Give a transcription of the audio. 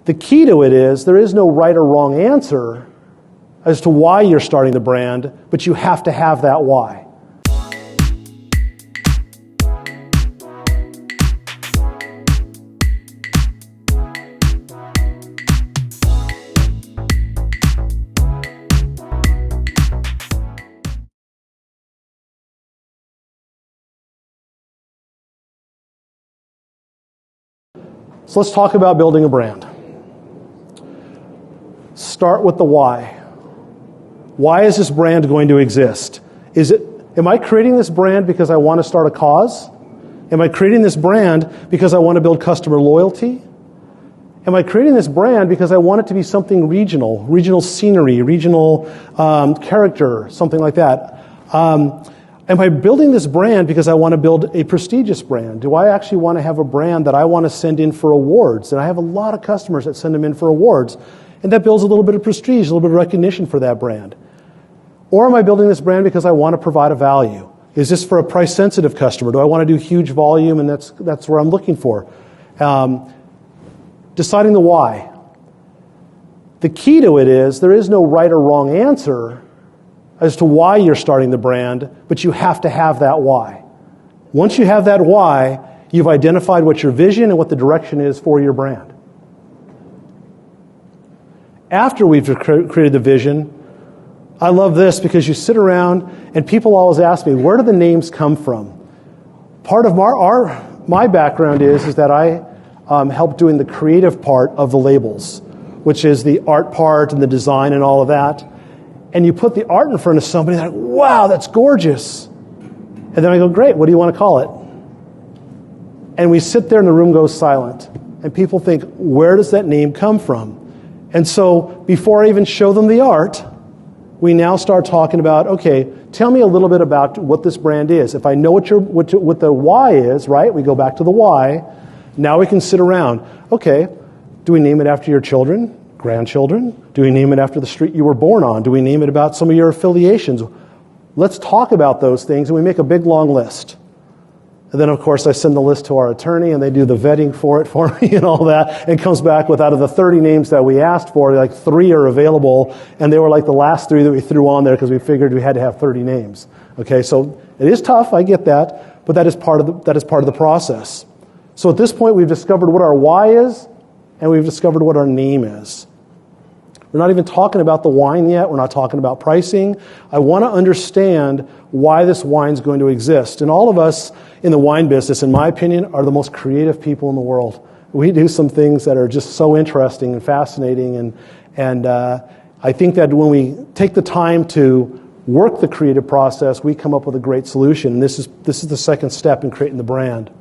The key to it is there is no right or wrong answer as to why you're starting the brand, but you have to have that why. So let's talk about building a brand. Start with the why. Why is this brand going to exist? Am I creating this brand because I want to start a cause? Am I creating this brand because I want to build customer loyalty? Am I creating this brand because I want it to be something regional scenery, regional character, something like that? Am I building this brand because I want to build a prestigious brand? Do I actually want to have a brand that I want to send in for awards? And I have a lot of customers that send them in for awards, and that builds a little bit of prestige, a little bit of recognition for that brand. Or am I building this brand because I want to provide a value? Is this for a price-sensitive customer? Do I want to do huge volume, and that's where I'm looking for? Deciding the why. The key to it is there is no right or wrong answer as to why you're starting the brand, but you have to have that why. Once you have that why, you've identified what your vision and what the direction is for your brand. After we've created the vision, I love this because you sit around and people always ask me, where do the names come from? Part of my background is that I help doing the creative part of the labels, which is the art part and the design and all of that. And you put the art in front of somebody, they're like, wow, that's gorgeous. And then I go, great, what do you want to call it? And we sit there and the room goes silent. And people think, where does that name come from? And so before I even show them the art, we now start talking about, okay, tell me a little bit about what this brand is. If I know what the why is, right? We go back to the why. Now we can sit around. Okay, do we name it after your children? Grandchildren? Do we name it after the street you were born on? Do we name it about some of your affiliations? Let's talk about those things, and we make a big, long list. And then, of course, I send the list to our attorney, and they do the vetting for me and all that, and comes back with, out of the 30 names that we asked for, like 3 are available, and they were like the last 3 that we threw on there because we figured we had to have 30 names. Okay, so it is tough, I get that, but that is part of the process. So at this point, we've discovered what our why is, and we've discovered what our name is. We're not even talking about the wine yet. We're not talking about pricing. I want to understand why this wine's going to exist. And all of us in the wine business, in my opinion, are the most creative people in the world. We do some things that are just so interesting and fascinating. And I think that when we take the time to work the creative process, we come up with a great solution. And this is the second step in creating the brand.